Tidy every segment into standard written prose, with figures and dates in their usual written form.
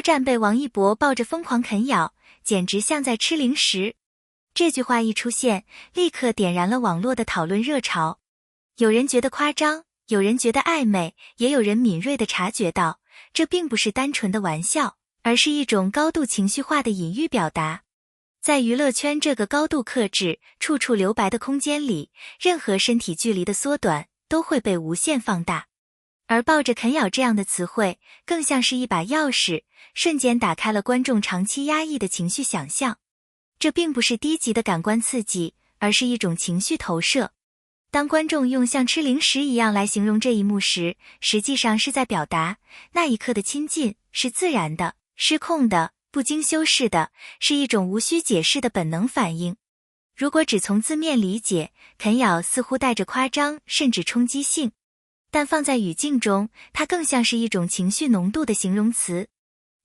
战被王一博抱着疯狂啃咬，简直像在吃零食。这句话一出现，立刻点燃了网络的讨论热潮。有人觉得夸张，有人觉得暧昧，也有人敏锐地察觉到，这并不是单纯的玩笑，而是一种高度情绪化的隐喻表达。在娱乐圈这个高度克制、处处留白的空间里，任何身体距离的缩短都会被无限放大。而抱着啃咬这样的词汇，更像是一把钥匙，瞬间打开了观众长期压抑的情绪想象。这并不是低级的感官刺激，而是一种情绪投射。当观众用像吃零食一样来形容这一幕时，实际上是在表达，那一刻的亲近是自然的、失控的、不经修饰的，是一种无需解释的本能反应。如果只从字面理解，啃咬似乎带着夸张甚至冲击性，但放在语境中，它更像是一种情绪浓度的形容词。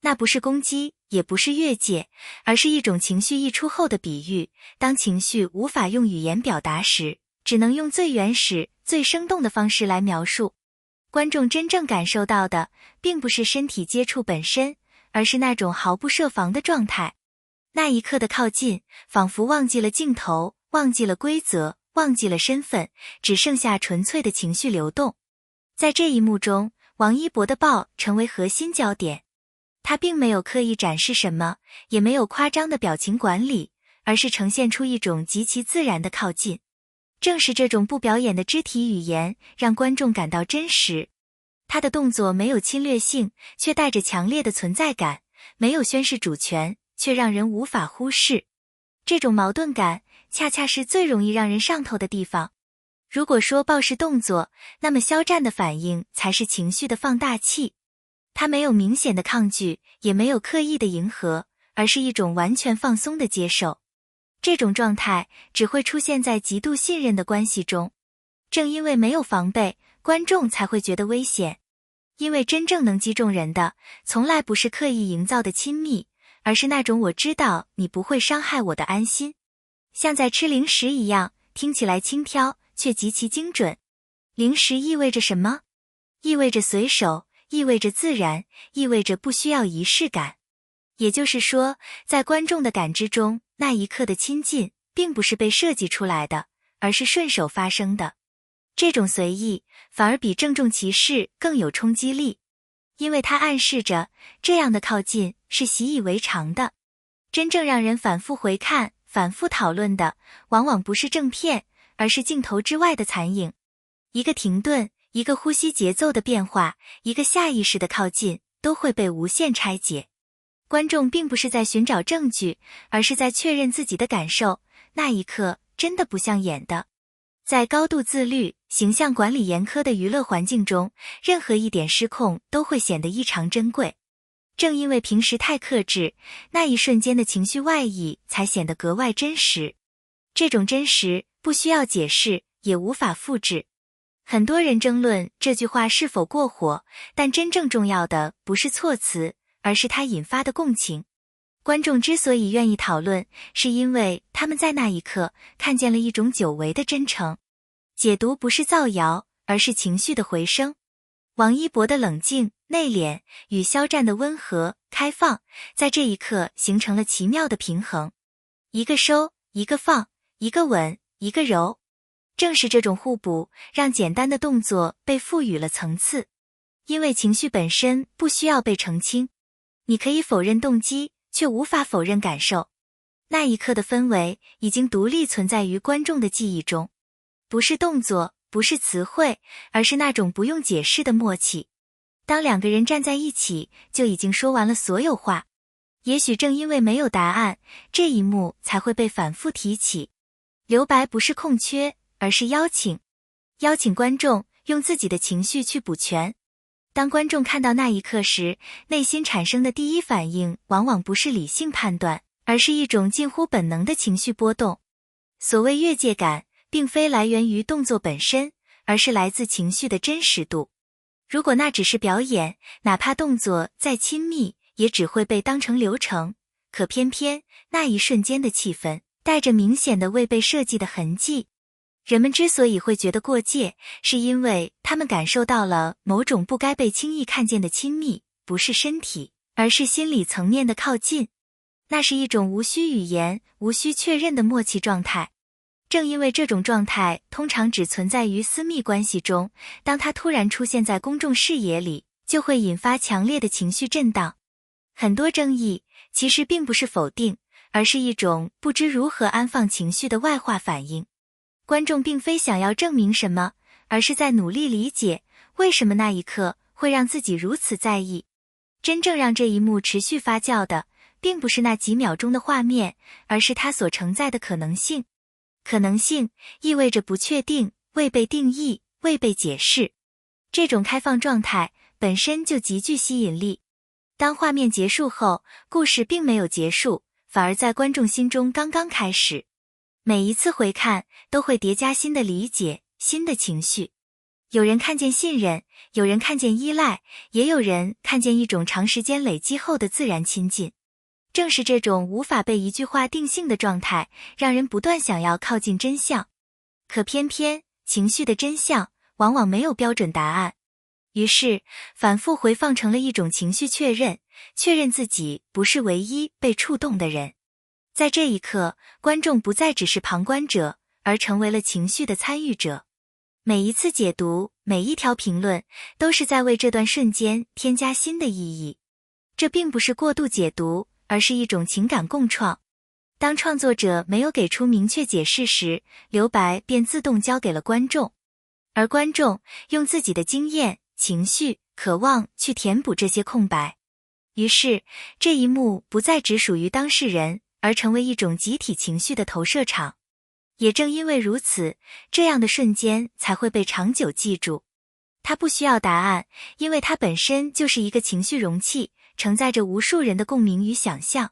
那不是攻击，也不是越界，而是一种情绪溢出后的比喻。当情绪无法用语言表达时，只能用最原始、最生动的方式来描述。观众真正感受到的，并不是身体接触本身，而是那种毫不设防的状态。那一刻的靠近，仿佛忘记了镜头，忘记了规则，忘记了身份，只剩下纯粹的情绪流动。在这一幕中，王一博的抱成为核心焦点。他并没有刻意展示什么，也没有夸张的表情管理，而是呈现出一种极其自然的靠近。正是这种不表演的肢体语言，让观众感到真实。他的动作没有侵略性，却带着强烈的存在感；没有宣示主权，却让人无法忽视。这种矛盾感，恰恰是最容易让人上头的地方。如果说抱是动作，那么肖战的反应才是情绪的放大器。他没有明显的抗拒，也没有刻意的迎合，而是一种完全放松的接受。这种状态只会出现在极度信任的关系中。正因为没有防备，观众才会觉得危险。因为真正能击中人的，从来不是刻意营造的亲密，而是那种我知道你不会伤害我的安心。像在吃零食一样，听起来轻佻，却极其精准。零食意味着什么？意味着随手，意味着自然，意味着不需要仪式感。也就是说，在观众的感知中，那一刻的亲近并不是被设计出来的，而是顺手发生的。这种随意反而比郑重其事更有冲击力，因为它暗示着这样的靠近是习以为常的。真正让人反复回看、反复讨论的，往往不是正片，而是镜头之外的残影。一个停顿，一个呼吸节奏的变化，一个下意识的靠近，都会被无限拆解。观众并不是在寻找证据，而是在确认自己的感受，那一刻真的不像演的。在高度自律、形象管理严苛的娱乐环境中，任何一点失控都会显得异常珍贵。正因为平时太克制，那一瞬间的情绪外溢才显得格外真实。这种真实不需要解释，也无法复制。很多人争论这句话是否过火，但真正重要的不是措辞，而是它引发的共情。观众之所以愿意讨论，是因为他们在那一刻看见了一种久违的真诚。解读不是造谣，而是情绪的回声。王一博的冷静、内敛与肖战的温和、开放，在这一刻形成了奇妙的平衡。一个收，一个放，一个稳，一个柔。正是这种互补，让简单的动作被赋予了层次。因为情绪本身不需要被澄清，你可以否认动机，却无法否认感受。那一刻的氛围已经独立存在于观众的记忆中，不是动作，不是词汇，而是那种不用解释的默契。当两个人站在一起，就已经说完了所有话。也许正因为没有答案，这一幕才会被反复提起。留白不是空缺，而是邀请观众用自己的情绪去补全。当观众看到那一刻时，内心产生的第一反应往往不是理性判断，而是一种近乎本能的情绪波动。所谓越界感，并非来源于动作本身，而是来自情绪的真实度。如果那只是表演，哪怕动作再亲密，也只会被当成流程。可偏偏那一瞬间的气氛，带着明显的未被设计的痕迹。人们之所以会觉得过界，是因为他们感受到了某种不该被轻易看见的亲密，不是身体，而是心理层面的靠近。那是一种无需语言、无需确认的默契状态。正因为这种状态通常只存在于私密关系中，当它突然出现在公众视野里，就会引发强烈的情绪震荡。很多争议其实并不是否定，而是一种不知如何安放情绪的外化反应。观众并非想要证明什么，而是在努力理解为什么那一刻会让自己如此在意。真正让这一幕持续发酵的，并不是那几秒钟的画面，而是它所承载的可能性。可能性意味着不确定、未被定义、未被解释。这种开放状态本身就极具吸引力。当画面结束后，故事并没有结束，反而在观众心中刚刚开始。每一次回看都会叠加新的理解、新的情绪。有人看见信任，有人看见依赖，也有人看见一种长时间累积后的自然亲近。正是这种无法被一句话定性的状态，让人不断想要靠近真相。可偏偏，情绪的真相往往没有标准答案。于是，反复回放成了一种情绪确认，确认自己不是唯一被触动的人。在这一刻，观众不再只是旁观者，而成为了情绪的参与者。每一次解读，每一条评论，都是在为这段瞬间添加新的意义。这并不是过度解读，而是一种情感共创。当创作者没有给出明确解释时，留白便自动交给了观众，而观众用自己的经验、情绪、渴望去填补这些空白。于是，这一幕不再只属于当事人，而成为一种集体情绪的投射场。也正因为如此，这样的瞬间才会被长久记住。它不需要答案，因为它本身就是一个情绪容器，承载着无数人的共鸣与想象。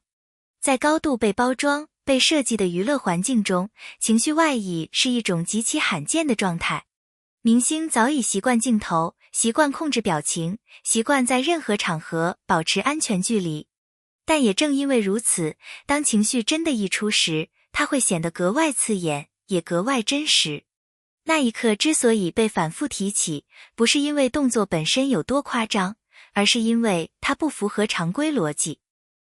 在高度被包装、被设计的娱乐环境中，情绪外溢是一种极其罕见的状态。明星早已习惯镜头，习惯控制表情，习惯在任何场合保持安全距离。但也正因为如此，当情绪真的溢出时，它会显得格外刺眼，也格外真实。那一刻之所以被反复提起，不是因为动作本身有多夸张，而是因为它不符合常规逻辑。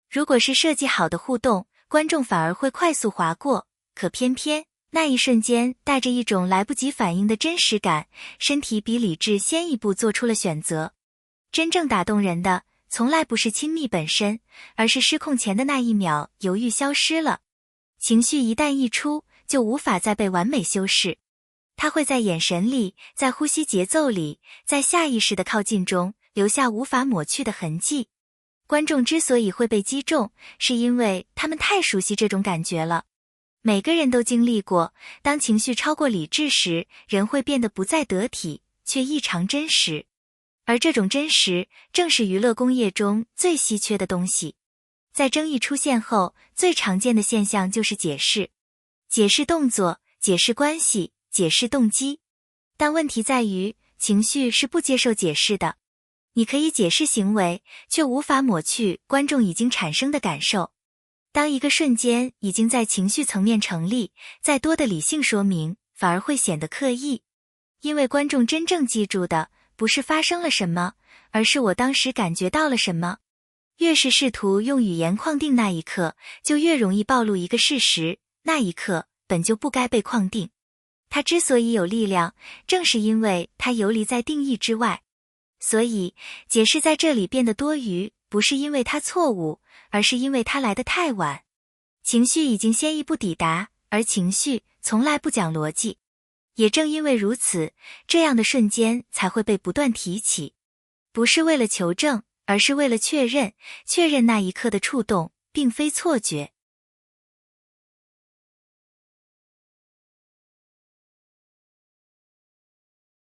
如果是设计好的互动，观众反而会快速划过，可偏偏那一瞬间带着一种来不及反应的真实感，身体比理智先一步做出了选择。真正打动人的，从来不是亲密本身，而是失控前的那一秒犹豫消失了。情绪一旦溢出，就无法再被完美修饰。它会在眼神里，在呼吸节奏里，在下意识的靠近中，留下无法抹去的痕迹。观众之所以会被击中，是因为他们太熟悉这种感觉了。每个人都经历过，当情绪超过理智时，人会变得不再得体，却异常真实。而这种真实，正是娱乐工业中最稀缺的东西。在争议出现后，最常见的现象就是解释。解释动作，解释关系，解释动机。但问题在于，情绪是不接受解释的。你可以解释行为，却无法抹去观众已经产生的感受。当一个瞬间已经在情绪层面成立，再多的理性说明反而会显得刻意。因为观众真正记住的不是发生了什么，而是我当时感觉到了什么。越是试图用语言框定那一刻，就越容易暴露一个事实，那一刻本就不该被框定。它之所以有力量，正是因为它游离在定义之外。所以，解释在这里变得多余，不是因为它错误，而是因为它来得太晚。情绪已经先一步抵达，而情绪从来不讲逻辑。也正因为如此，这样的瞬间才会被不断提起。不是为了求证，而是为了确认那一刻的触动并非错觉。